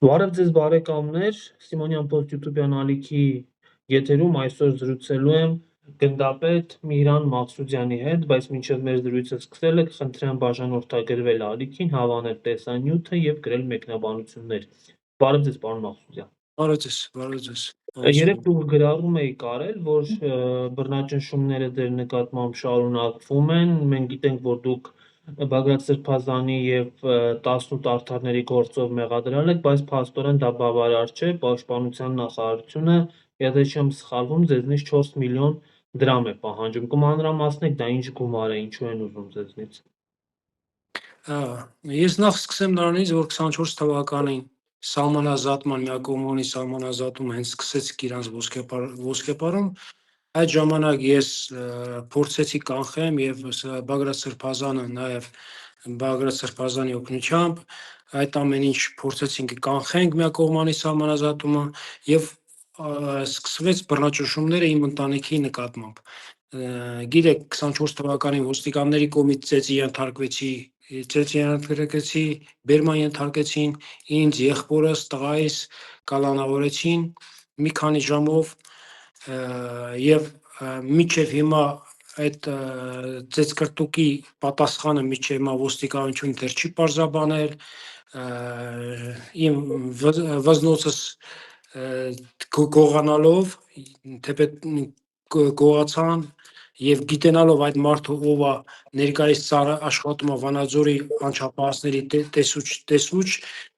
Բարև ձեզ բարեկամներ, Սիմոնյան Post YouTube-յան ալիքի եթերում այսօր զրուցելու եմ գնդապետ Միհրան Մաղսուդյանի հետ, բայց մինչև մեր զրույցը սկսելը կխնդրեմ բաժանորդագրվել ալիքին, հավանել տեսանյութը եւ գրել մեկնաբանություններ։ Բարև ձեզ, պարոն Մաղսուդյան։ Բարև ձեզ։ Երեք դուք գրառում եք արել, որ բռնաճնշումները ձեր նկատմամբ շարունակվում են։ Մենք գիտենք, որ դուք Բագրատ Սրբազանի եւ 18 արդարների գործով մեղադրել եք, բայց փաստորեն դա բավարար չէ։ Պաշտպանության նախարարությունը, եթե չեմ սխալվում, ձեզնից 4 միլիոն դրամ է պահանջում։ Կմանրամասնեք դա ինչ գումար է, ինչու են ուզում ձեզնից։ Ես նախ սկսեմ նրանից, որ 24 թվականին սահմանազատման միակողմանի սահմանազատումը հենց սկսեցիք իրանց ոսկեպարում, այդ ժամանակ ես փորձեցի կանխեմ եւ Բագրատ Սրբազանը նաեւ Բագրատ Սրբազանի օգնությամբ այդ ամեն ինչ փորձեցինք կանխենք միակողմանի սահմանազատումը եւ սկսվեց բռնաճնշումները իմ ընտանիքի նկատմամբ։ Գիտեք, 24 թվականին ոստիկանների կողմից ծեծի ենթարկեցի, բերման ենթարկեցին ինձ, եղբորս, տղայիս կալանավորեցին մի քանի ժամով եւ մինչեւ հիմա այդ ծեծկրտուկի պատասխանը մինչեւ հիմա ոստիկանությունը դեռ չի պարզաբանել, իմ վզնոցս գողանալով, թեպետ գողացան եւ գիտենալով այդ մարդը ով է ներկայիս ծառը աշխատում է Վանաձորի անչափահասների տեսուչ,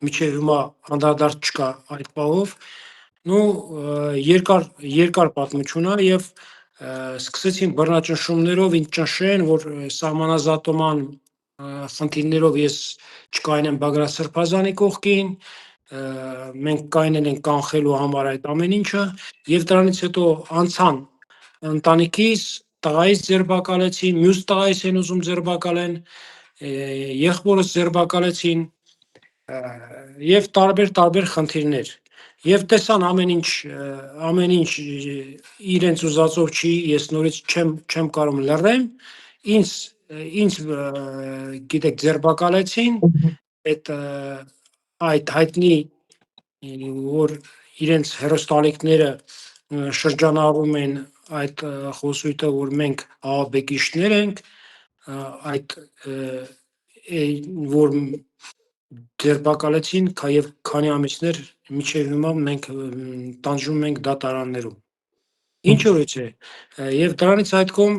միջև հիմա անդրադարձ չկա այդ պահով, երկար պատմություն է եւ սկսեցին բռնաճնշումներով ինձ ճնշեն, որ սահմանազատման խնդիրներով ես չկայնեմ Բագրատ Սրբազանի կողքին, մենք կայնել ենք կանխելու համար այդ ամեն ինչը եւ դրանից հետո անցան ընտանիքիս, տղայիս ձերբակալեցին, մյուս տղայիս են ուզում ձերբակալեն, եղբորս ձերբակալեցին եւ տարբեր խնդիրներ։ Եվ տեսան ամեն ինչ իրենց ուզածով չի, ես նորից չեմ կարող լռեմ, ինձ գիտեք ձերբակալեցին, այդ հայտնի որ իրենց հերոստալիքները շրջանառում են այդ խոսույթը, որ մենք ահաբեկիչներ ենք, այդ որ ձերբակալեցին եւ քանի ամիսներ մինչեւ հիմա մենք տանջվում ենք դատարաններում։ Ինչ որից է, եւ դրանից այդ կողմ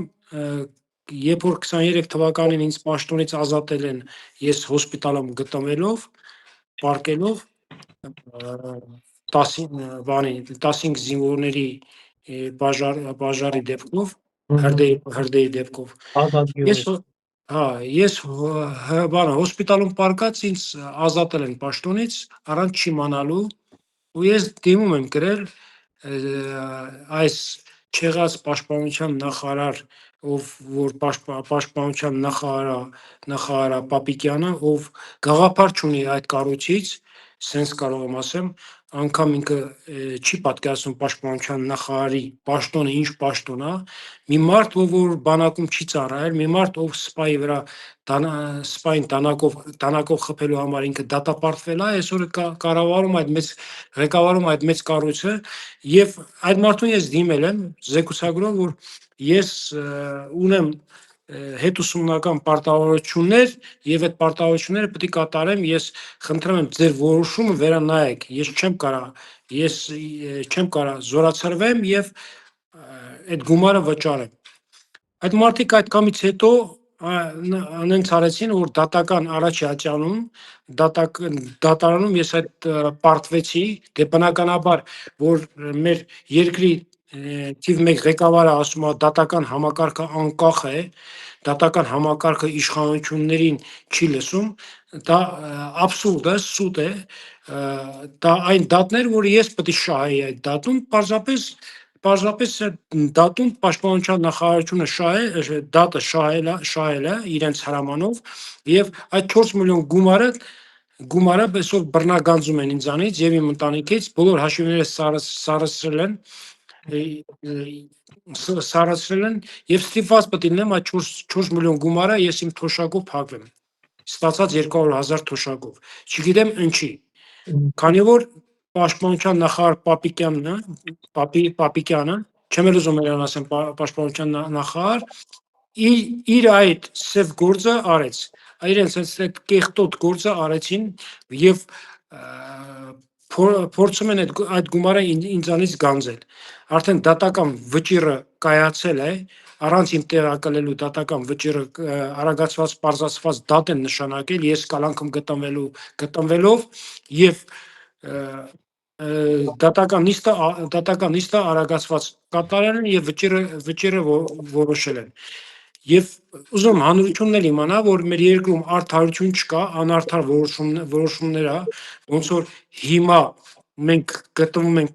երբ որ 23 թվականին ինձ պաշտոնից ազատել են, ես հոսպիտալում գտնվելով, պարկելով 15 զինվորների բաժարի դեպքով, հրդեհի դեպքով, ես հոսպիտալում պարկած ինձ ազատել են պաշտոնից առանց չիմանալու ու ես դիմում եմ գրել այս չեղած պաշտպանության նախարար, ով որ պաշտպանության նախարար Պապիկյանը, ով գաղափար չունի այդ կառույցից, սենց կարող եմ ասեմ, անգամ ինքը չի պատկերացնում պաշտպանության նախարարի պաշտոնը ինչ պաշտոն է, մի մարդ, որ բանակում չի ծառայել, մի մարդ, ով սպայի վրա սպային դանակով խփելու համար ինքը դատապարտվել է, այսօր ղեկավարում այդ մեծ կառույցը եւ այդ մարդուն ես դիմել եմ զեկուցագրով, որ ես ունեմ հետուսումնական պարտավորություններ եւ այդ պարտավորությունները պետք է կատարեմ, ես խնդրում եմ ձեր որոշումը վերանայեք, ես չեմ կարող զորացրվեմ եւ այդ գումարը վճարեմ։ Այդ մարդիկ այդ կամից հետո անենց արեցին, որ դատական առաջի ատյանում, դատարանում ես այդ պարտվեցի, դե բնականաբար, որ մեր երկրի թիվ 1 ղեկավարը ասում է դատական համակարգը անկախ է, դատական համակարգը իշխանություններին չի լսում, դա աբսուրդ է, սուտ է, դա այն դատներ, որ ես պետք է շահեի այդ դատում, պարզապես դատում պաշտպանության նախարարությունը դատը շահել է իրենց հրամանով եւ այդ 4 միլիոն գումարը այսօր բռնագանձում են ինձանից եւ իմ ընտանիքից, բոլոր հաշիվները սարացրել են եւ ստիպված պետք է լինեմ այդ 4 միլիոն գումարը ես իմ թոշակով փակվեմ, ստացած 200,000 թոշակով, չգիտեմ ինչի, Քանի որ պաշտպանության նախարար Պապիկյանը, չեմ էլ ուզում իրան ասեմ պաշտպանության նախարար, իր այդ սև գործը արեց, իրենց այդ կեղտոտ գործը արեցին եւ փորձում են այդ գումարը ինձանից գանձել։ Արդեն դատական վճիռը կայացել է, առանց իմ տեղակալելու դատական վճիռը արագացված պարզացված դատ են նշանակել, ես կալանքում գտնվելով եւ դատական նիստը արագացված կատարել են եւ վճիռը որոշել են։ Եվ ուզում հանրությունն էլ իմանա, որ մեր երկրում արդարություն չկա, անարդար որոշումներ ա, ոնց որ հիմա մենք գտնվում ենք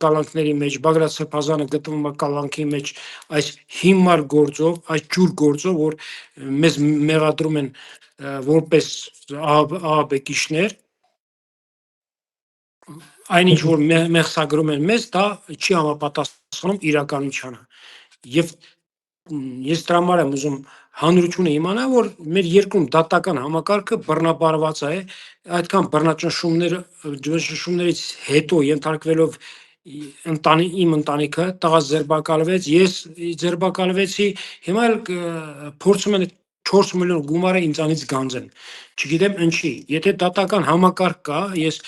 կալանքների մեջ, Բագրատ Սրբազանը գտնվում է կալանքի մեջ այս հիմար գործով, այս ջուր գործով, որ մեզ մեղադրում են որպես ահաբեկիչներ, այնինչ որ մեղսագրում են մեզ, դա չի համապատասխանում իրականությանը։ Եվ ես դրա համար եմ ուզում հանրությունը իմանա, որ մեր երկրում դատական համակարգը բռնաբարված է, այդքան բռնաճնշումներից հետո ենթարկվելով իմ ընտանիքը տղաս ձերբակալվեց, ես ձերբակալվեցի, հիմա էլ փորձում են 4 միլիոն գումարը ինձանից գանձեն։ Չգիտեմ ինչի։ Եթե դատական համակարգ կա, ես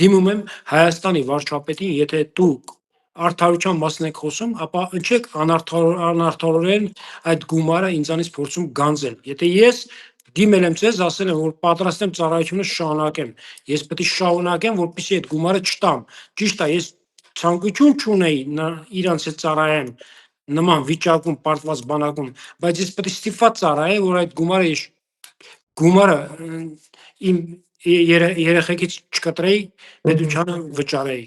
դիմում եմ Հայաստանի վարչապետին, եթե դուք արդարության մասն եք խոսում, ապա ընչեք անարդարորեն այդ գումարը ինձանից փորձում գանձել։ Եթե ես դիմել եմ ձեզ, ասել եմ, որ պատրաստ եմ ծառայությունը շարունակեմ, ես պետք է շարունակեմ, որպեսզի այդ գումարը չտամ։ Ճիշտ է, ես ցանկություն չունեի իրանց հետ ծառայեմ նման վիճակում, պարտված բանակում, բայց ես պետք է ստիպված ծառայեի, որ այդ գումարը իմ երեխեքից չկտրեի, պետությանը վճարեի։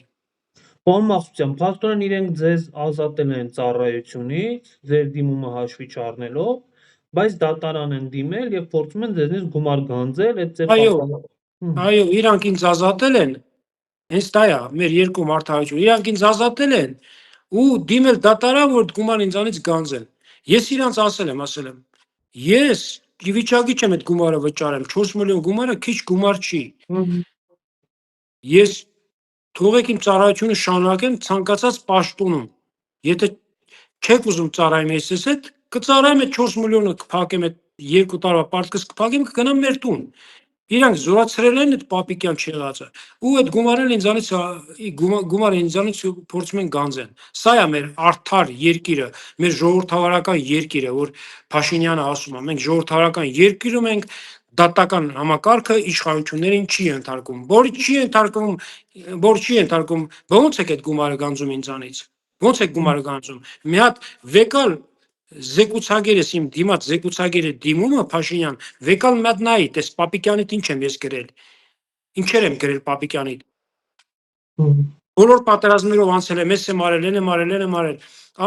Պարոն Մաղսուկյան, փաստորեն իրենք ձեզ ազատել են ծառայությունից, ձեր դիմումը հաշվի չառնելով, բայց դատարան են դիմել եւ փորձում են ձեզնից գումար գանձել, այդ ձեր Այո, իրանք ինձ ազատել են, հենց դա է մեր երկրում արդարություն, իրանք ինձ ազատել են ու դիմել դատարան, որ գումար ինձանից գանձեն։ Ես իրանց ասել եմ, ես ի վիճակի չեմ այդ գումարը վճարել, 4 միլիոն գումարը քիչ գումար չի։ Ես թողեք իմ ծառայությունը շարունակեմ ցանկացած պաշտոնում։ Եթե չեք ուզում ծառայեմ ես հետ, կծառայեմ այդ 4 միլիոնը կփակեմ, այդ 2 տարվա պարտքս կփակեմ, կգնամ մեր տուն։ Իրանք զորացրել են այդ Պապիկյան չեղածը ու այդ գումարը ինձանից փորձում են գանձեն։ Սա է մեր արդար երկիրը, մեր ժողովրդավարական երկիրը, որ Փաշինյանը ասում է, մենք ժողովրդավարական երկիրում ենք, դատական համակարգը իշխանություններին չի ենթարկում։ Որ չի ենթարկում, ո՞նց եք այդ գումարը գանձում ինձանից։ Ո՞նց եք գումարը գանձում։ Մի հատ վեկալ զեկուցագերս իմ դիմաց զեկուցագերը դիմումը Փաշինյան, վեկալ մի հատ նայի, տես Պապիկյանիդ ինչ եմ ես գրել։ Ինչեր եմ գրել Պապիկյանիդ։ Բոլոր պատերազմներով անցել եմ, ես եմ արել։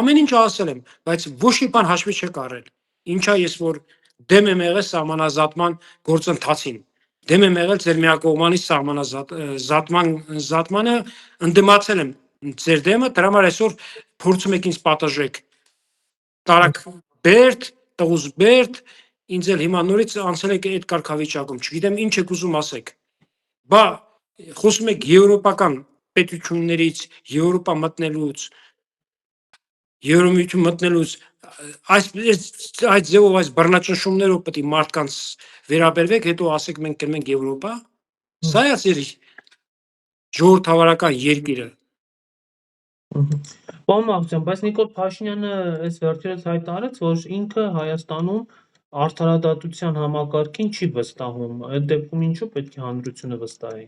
Ամեն ինչ ասել եմ, բայց ոչ մի բան հաշվի չեք առել։ Ինչա ես որ դեմ եմ եղել սահմանազատման գործընթացին։ Դեմ եմ եղել ձեր միակողմանի զատմանը ընդդիմացել եմ ձեր դեմը, դրա համար այսօր փորձում եք ինձ պատժեք։ Տարակ Բերդ, տղուս Բերդ, ինձ էլ հիմա նորից անցել եք այդ կարգավիճակում, չգիտեմ ինչ եք ուզում ասեք։ Բա խոսում եք եվրոպական պետություններից, Եվրոպա մտնելուց, Եվրոմիություն մտնելուց, այդ ձևով այս բռնաճնշումներով պետք է մարդկանց վերաբերվեք, հետո ասեք մենք գնում ենք Եվրոպա։ Սա է ձեր ժողովրդավարական երկիրը։ Պարոն Մաղսուկյան, բայց Նիկոլ Փաշինյանը այս վերջերս հայտարարեց, որ ինքը Հայաստանում արդարադատության համակարգին չի վստահում։ Այդ դեպքում ինչու պետք է հանրությունը վստահի։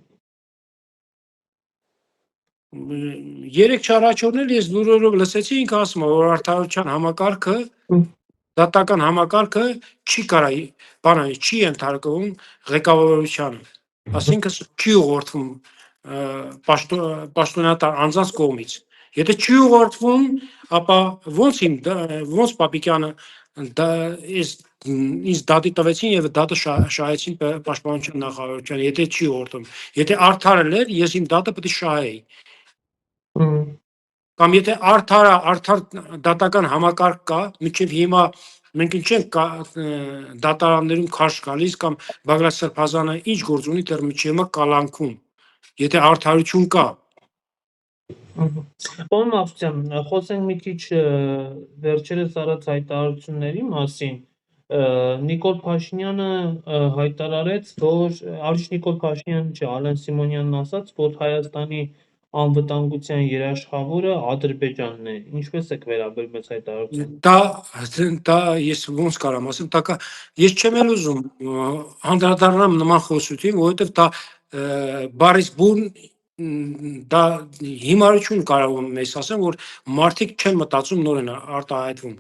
Երեք չառաջորն ես լուրերով լսեցի, ինքը ասում է, որ արդարության համակարգը, դատական համակարգը չի կարա, չի ենթարկվում ղեկավարությանը, ասինքն չի ուղղորդվում պաշտոնատար անձանց կողմից։ Եթե չի ուղղորդվում, ապա ոնց Պապիկյանը ինձ դատի տվեցին եւ դատը շահեցին պաշտպանության նախարարության, եթե չի ուղղորդվում։ Եթե արդար էր, ես իմ դատը պետք է շահեի։ Կամ եթե արդար դատական համակարգ կա, մինչև հիմա մենք ինչ ենք դատարաններում քարշ գալիս կամ Բագրատ Սրբազանը ինչ գործ ունի դեռ մինչև հիմա կալանքում։ Եթե արդարություն կա։ Պարոն Մավսյան, խոսենք մի քիչ վերջերս արած հայտարարությունների մասին։ Նիկոլ Փաշինյանը հայտարարեց, որ Արիշ Նիկոլ Փաշինյանը չէ, Ալեն Սիմոնյանն ասաց, որ Հայաստանի անվտանգության երաշխավորը Ադրբեջանն է։ Ինչպես եք վերաբերում այս հայտարարությանը։ Դա ես ոնց կարամ ասեմ, ես չեմ էլ ուզում անդրադառնամ նման խոսությունին, որովհետև դա բարիս բուն դա հիմարություն կարող եմ մեզ ասեմ, որ մարդիկ չեն մտածում նոր են արտահայտվում։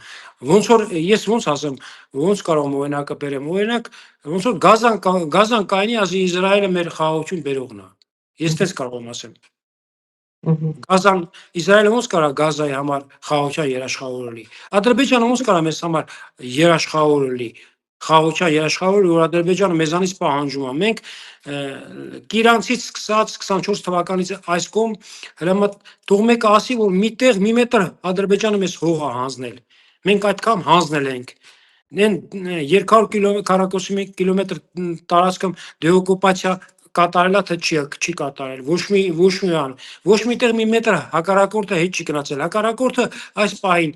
Ոնց որ ես ոնց ասեմ, ոնց կարող եմ օրինակը բերեմ, օրինակ ոնց որ Գազան կայնի, ասի Իսրայելը մեր խաղաղություն բերողն է։ Ես դες կարող եմ ասեմ։ Իսրայելը ոնց կարա Գազայի համար խաղաղության երաշխավոր լինի։ Ադրբեջանը ոնց կարա մեզ համար երաշխավոր լինի։ Խաղաղության երաշխավոր, որ Ադրբեջանը մեզանից պահանջում է։ Մենք Կիրանցից սկսած 24 թվականից այս կողմ հրամատ թող մեկը ասի, որ միտեղ մի մետր Ադրբեջանը մեզ հող է հանձնել։ Մենք այդքան հանձնել ենք։ Նեն 200 քառակուսի կիլոմետր տարածքում դեօկուպացիա կատարելա թե չի կատարել, ոչ միտեղ մի մետր հակառակորդը հետ չի գնացել, հակառակորդը այս պահին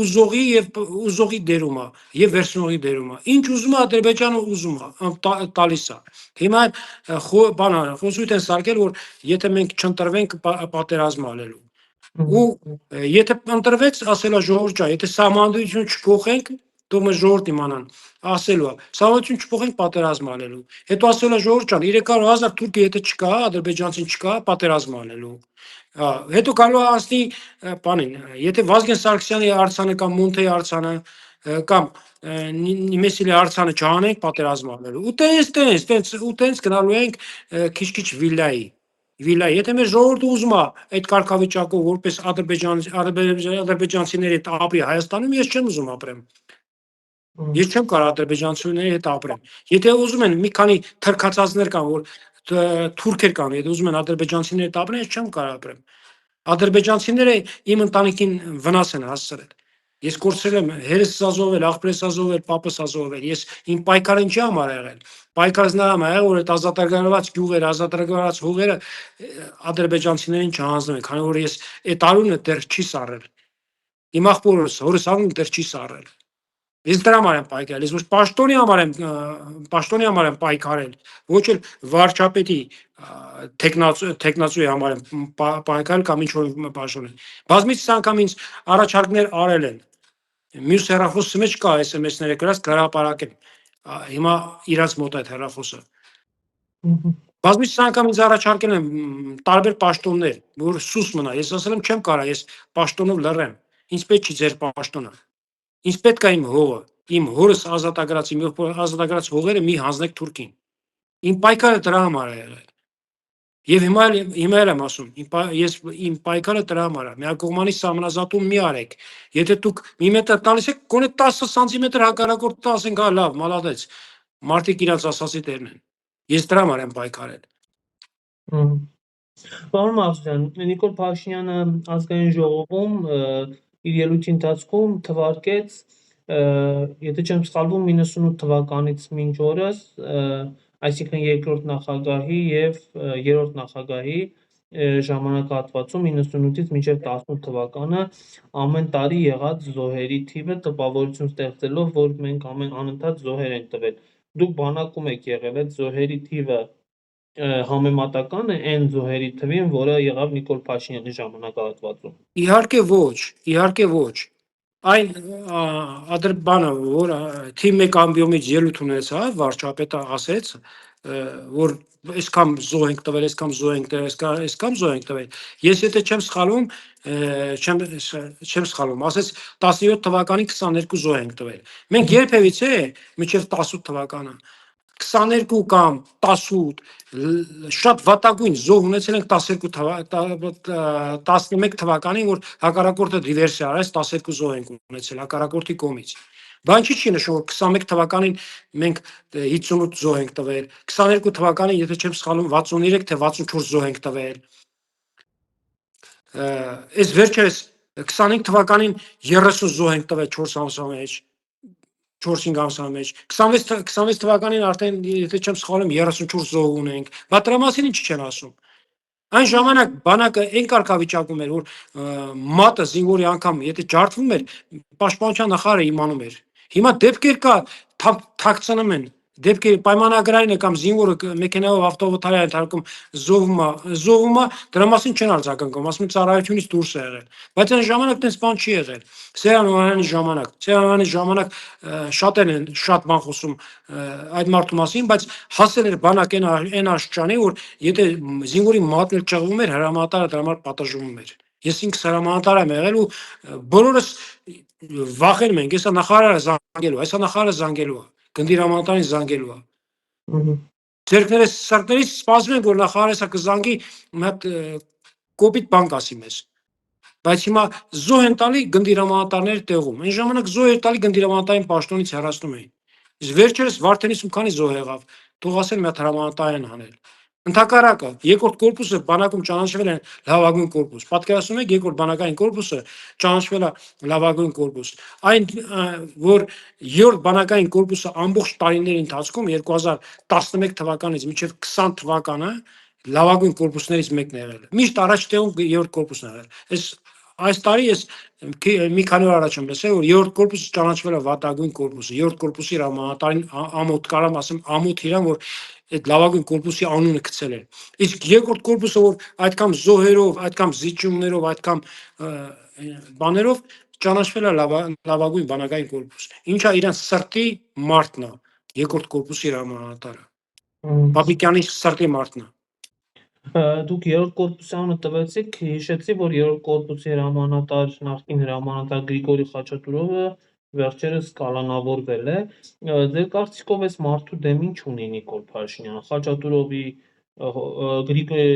ուզողի դերում է եւ վերցնողի դերում է, ինչ ուզում է Ադրբեջանը ուզում է տալիս է։ Հիմա խոսույթ են սարքել, որ եթե մենք չընտրվենք պատերազմ անելու, ու եթե ընտրվեց, ասելա ժողովուրդ, եթե սահմանադրություն չփոխենք, թող մեր ժողովուրդ իմանան, ասելու է, սահմանադրություն չփոխենք պատերազմ անելու։ Հետո ասելա ժողովուրդ ջան, 300,000 թուրք եթե չկա, ադրբեջանցին չկա, պատերազմ անելու։ Հետո կարող է ասնի բանին, եթե Վազգեն Սարգսյանի արձանը կամ Մոնթեի արձանը կամ Նիմեսիլի արձանը չանենք, պատերազմ անելու։ Ու տենց գնալու ենք քիչ-քիչ վիլայի։ Եթե մեր ժողովուրդը ուզում է այդ կարգավիճակով որպես ադրբեջանցիների հետ ապրի Հայաստանում, ես չեմ ուզում ապրեմ։ Ես չեմ կարող ադրբեջանցիների հետ ապրեմ։ Եթե ուզում են մի քանի թրքացածներ կան, որ թուրքեր կան, եթե ուզում են ադրբեջանցիների հետ ապրեն, ես չեմ կարող ապրեմ։ Ադրբեջանցիները իմ ընտանիքին վնաս են հասցրել։ Ես կորցրել եմ հերս ազովել, աղբերս ազովել, պապս ազովել։ Ես իմ պայքարը ինչի համար ա եղել։ Պայքարս նրա համար եղել, որ այդ ազատագրված գյուղերը, ազատագրված հողերը ադրբեջանցիներին չհանձնվեն, քանի որ ես այդ արունը դեռ չի սառել։ Իմ աղբորս, հորս արունը դեռ չի սառել։ Ես դրա համար եմ պայքարել, ես ոչ պաշտոնի համար եմ պայքարել, ոչ էլ վարչապետի տեխնացուի համար եմ պայքարել կամ ինչ-որ պաշտոն։ Բազմիցս անգամ ինձ առաջարկներ արել են։ Մյուս հեռախոսի մեջ կա SMS-ները գրած գրապարակեմ։ Հիմա իրաց մոտ այդ հեռախոսը։ Բազմիցս անգամ ինձ առաջարկել են տարբեր պաշտոններ, որ սուս մնա։ Ես ասել եմ չեմ կարող, ես պաշտոնով լռեմ։ Ինձ պետք չի ձեր պաշտոնը։ Ինձ պետք է իմ հողը, իմ հորս ազատագրած հողերը մի հանձնեք թուրքին։ Իմ պայքարը դրա համար է եղել։ Եվ հիմա էլ եմ ասում, իմ պայքարը դրա համար է։ Միակողմանի սահմանազատում մի արեք։ Եթե դուք մի մետր տալիս եք, գոնե 10 սանտիմետր հակառակորդը ասենք, հա լավ, մալադեց։ Մարդիկ իրաց ասացի տերն են։ Ես դրա համար եմ պայքարել։ Պարոն Մավսյան, Նիկոլ Փաշինյանը ազգային ժողովում իր ելույթի ընթացքում թվարկեց, եթե չեմ սխալվում, 98 թվականից մինչ օրս, այսինքն երկրորդ նախագահի եւ երրորդ նախագահի ժամանակահատվածում 98-ից մինչև 18 թվականը ամեն տարի եղած զոհերի թիվը տպավորություն ստեղծելով, որ մենք անընդհատ զոհեր ենք տվել։ Դուք բանակում եք եղել, այդ զոհերի թիվը համեմատական է այն զոհերի թվին, որը եղավ Նիկոլ Փաշինյանի ժամանակահատվածում։ Իհարկե ոչ։ Այն ադրբանը, որ թիմ 1 ամբիոմից ելույթ ունեցավ, վարչապետը ասեց, որ այսքան զոհ ենք տվել, այսքան զոհ ենք տվել, այսքան զոհ ենք տվել։ Ես եթե չեմ սխալվում, ասեց 17 թվականին 22 զոհ ենք տվել։ Մենք երբևիցե մինչև 18 թվականը 22 կամ 18 շատ վատագույն զոհ ունեցել ենք 11 թվականին, որ հակառակորդը դիվերսիա արեց, 12 զոհ ենք ունեցել հակառակորդի կողմից։ Բան չի նշում, որ 21 թվականին մենք 58 զոհ ենք տվել, 22 թվականին, եթե չեմ սխալվում, 63 թե 64 զոհ ենք տվել։ Այս վերջերս 25 թվականին 30 զոհ ենք տվել 4 ամսվա մեջ, 4-5 ամսվա մեջ, 26 թվականին արդեն, եթե չեմ սխալվում, 34 զոհ ունենք, բա դրա մասին ինչ չեն ասում։ Այն ժամանակ բանակը այն կարգավիճակում էր, որ մատը զինվորի անգամ եթե ջարդվում էր, պաշտպանության նախարարը իմանում էր։ Հիմա դեպքեր կա թաքցնում են, դեպքեր պայմանագրային է կամ զինվորը մեքենայով ավտովթարի ենթարկում զոհվում է, դրա մասին չեն արձագանքում, ասում են ծառայությունից դուրս է եղել։ Բայց այն ժամանակ տես բան չի եղել։ Սեյրանյանի ժամանակ շատերն են շատ բան խոսում այդ մարդու մասին, բայց հասել էր բանակ այն աշխարհի, որ եթե զինվորի մատն էլ ճղվում էր, հրամանատարը դրա համար պատժվում էր։ Ես ինքս հրամանատար եմ եղել ու բոլորս վախենում ենք, հեսա նախարարը զանգելու, հեսա նախարարը զանգելու է, գնդի հրամանատարին զանգելու է։ Ձերքներս սրտերից սպասում ենք, որ նախարարը հեսա կզանգի մի հատ կոպիտ բան կասի մեզ։ Բայց հիմա զոհ են տալի գնդի հրամանատարների տեղում։ Այն ժամանակ զոհ էր տալի գնդի հրամանատարին պաշտոնից հեռացնում էին։ Իսկ վերջերս Վարդենիսում քանի զոհ եղավ, թող ասեն մի հատ հրամանատար են անել։ Ընդհակառակը երկրորդ կորպուսը բանակում ճանաչվել է լավագույն կորպուս։ Պատկերացնում եք երկրորդ բանակային կորպուսը ճանաչվել է լավագույն կորպուս։ Այն որ երրորդ բանակային կորպուսը ամբողջ տարիների ընթացքում 2011 թվականից մինչև 20 թվականը լավագույն կորպուսներից մեկն է եղել։ Միշտ առաջ տեղում երրորդ կորպուսն է եղել։ Այս տարի ես մի քանի օր առաջ եմ լսել, որ երրորդ կորպուսը ճանաչվել է վատագույն կորպուսը։ Երրորդ կորպուսի հրամանատարին ամոթ կարամ ասեմ, ամոթ իրան, որ այդ լավագույն կորպուսի անունը գցել են։ Իսկ երկրորդ կորպուսը, որ այդքան զոհերով, այդքան զիջումներով, այդքան բաներով ճանաչվել է լավագույն բանակային կորպուս։ Ինչա իրան սրտի մարդն է, երկրորդ կորպուսի հրամանատարը։ Բաբիկյանի սրտի մարդն է։ Դուք երրորդ կորպուսի անունը տվեցիք, հիշեցի, որ երրորդ կորպուսի հրամանատար, նախկին հրամանատար Գրիգորի Խաչատուրովը վերջերս կալանավորվել է։ Ձեր կարծիքով այս մարդու դեմ ինչ ունի Նիկոլ Փաշինյանը,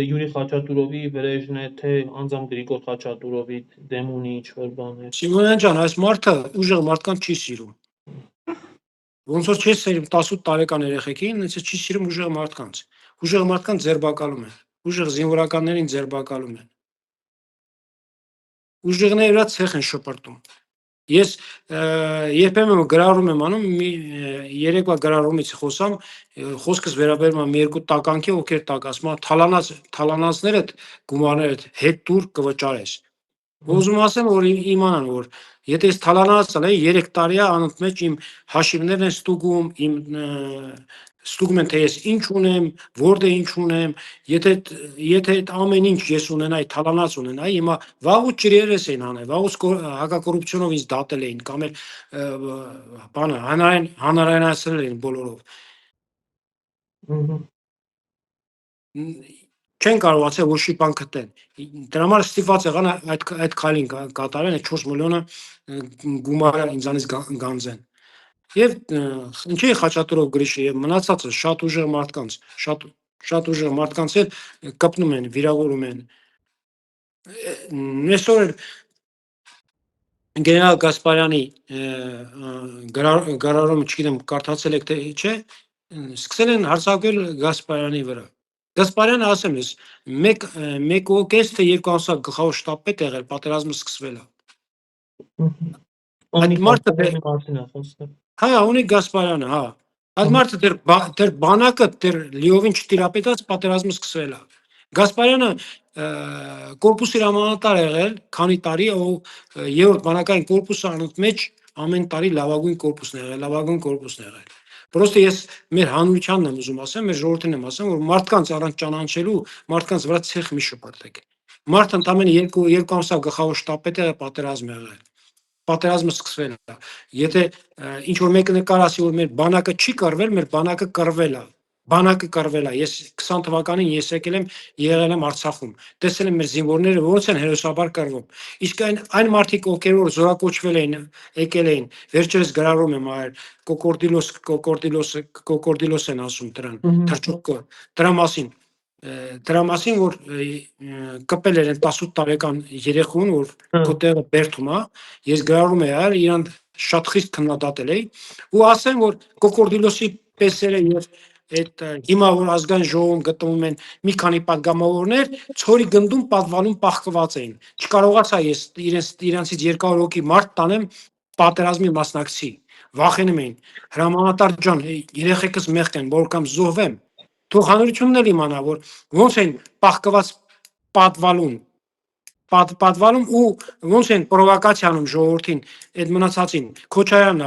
Յուրի Խաչատուրովի վրեժն է, թե անձամբ Գրիգոր Խաչատուրովի դեմ ունի ինչ-որ բաներ։ Սիմոնյան ջան, այս մարդը ուժեղ մարդկանց չի սիրում։ Ոնց որ չի սիրում 18 տարեկան երեխեքին, ինձ չի սիրում ուժեղ մարդկանց։ Ուժեղ մարդկանց ձերբակալում են, ուժեղ զինվորականներին ձերբակալում են։ Ուժեղների վրա ցեխ են շպրտում։ Ես երբեմն գրառում եմ անում, երեկվա գրառումից խոսամ, խոսքս վերաբերում է մի երկու տականքի, ովքեր տակ, ասում եմ, թալանածները գումարները հետ տուր կվճարես։ Ուզում ասեմ, որ իմանան, որ եթե ես թալանածն եմ, 3 տարի է անընդմեջ իմ հաշիվներն են ստուգում, ստուգում են, թե ես ինչ ունեմ, որտե ինչ ունեմ, եթե այդ ամեն ինչ ես ունենայի, թալանած ունենայի, հիմա վաղուց ջրերես էին անել, վաղուց հակակոռուպցիոնով ինձ դատել էին, կամ էլ բանը հանրայնացրել էին բոլորով։ Չեն կարողացել ոչ մի բան գտեն։ Դրա համար ստիպված եղան այդ քայլին կատարեն, այդ 4 միլիոնը գումարը ինձանից գանձեն։ Եվ ինչի Խաչատուրով Գրիշը եւ մնացածը շատ ուժեղ մարդկանց, շատ ուժեղ մարդկանց էլ կպնում են, վիրավորում են։ Այսօր գեներալ Գասպարյանի գրառումը, չգիտեմ, կարդացել եք թե չէ, սկսել են հարձակվել Գասպարյանի վրա։ Գասպարյանը, ասեմ ես, մեկ օկես թե 2 ամսա գլխավոր շտաբպետ եղել, պատերազմը սկսվել է։ Այդ մարդը հա, ունի Գասպարյանը, հա։ Այդ մարդը դեռ բանակը դեռ լիովին չտիրապետած պատերազմը սկսվել է։ Գասպարյանը կորպուսի հրամանատար եղել, քանի տարի, երրորդ բանակային կորպուսը անընդմեջ ամեն տարի լավագույն կորպուսն եղել, լավագույն կորպուսն եղել։ Պրոստը ես մեր հանրությանն եմ ուզում ասեմ, մեր ժողովրդին եմ ասեմ, որ մարդկանց առանց ճանաչելու, մարդկանց վրա ցեխ մի շպրտեք։ Մարդը ընդամենը 2 ամսա գլխավոր շտաբպետ է պատերազմ եղել։ Պատերազմը սկսվել է։ Եթե ինչ որ մեկը նկար ասի, որ մեր բանակը չի կռվել, մեր բանակը կռվել է։ Բանակը կռվել է։ Ես 20 թվականին ես եղել եմ Արցախում։ Տեսել եմ մեր զինվորները ոնց են հերոսաբար կռվում։ Իսկ այն մարդիկ, ովքեր որ զորակոչվել էին, եկել էին, վերջերս գրառում եմ այլ կոկորդիլոս են ասում դրան, թռչուկը, դրա մասին, որ կպել էր 18 տարեկան երեխուն, որ գոտեղը բերդում է, ես գրառում եմ այլ, իրան շատ խիստ քննադատել էի, ու ասեմ, որ կոկորդիլոսի պեսերը եւ այդ հիմա որ ազգային ժողովում գտնվում են մի քանի падգամավորներ, ցորի գնդում պատվանում պահկված էին։ Չկարողացա ես իրանցից երկար հոգի մարդ տանեմ պատերազմի մասնակցի։ Վախենում էին։ Հրամանատար ջան, երեխեքս մեղք են, որ կամ զոհվեմ։ Թող հանրությունն էլ իմանա, որ ոնց են պահկված պատվալում ու ոնց են պրովոկացիանում ժողովրդին այդ մնացածին Քոչարյանն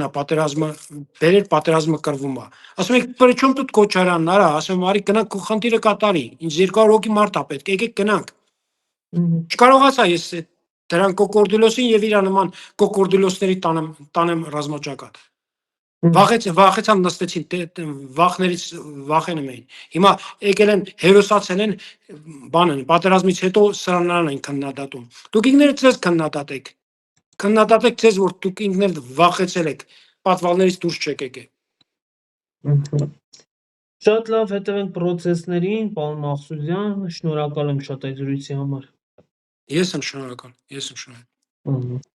է պատերազմը բերել պատերազմը կրվում է ասում եք պրիչոմ тут Քոչարյանն արա ասում արի գնանք քո խնդիրը կատարի ինձ 200 հոգի մարդ է պետք եկեք գնանք չկարողացա ես դրան կոկորդիլոսին եւ իր նման կոկորդիլոսների տանեմ ռազմաճակատ վախեցան նստեցին վախներից վախենում էին հիմա եկել են հերոսացել են բանն պատերազմից հետո սրանալն են քննադատում դուք ինքներդ ձեզ քննադատեք ձեզ որ դուք ինքներդ վախեցել եք պատվալներից դուրս չեք եկել Շատ լավ հետևենք process-ներին, պարոն Մաղսուդյան, շնորհակալ եմ շատ այդ զրույցի համար։ Ես եմ շնորհակալ։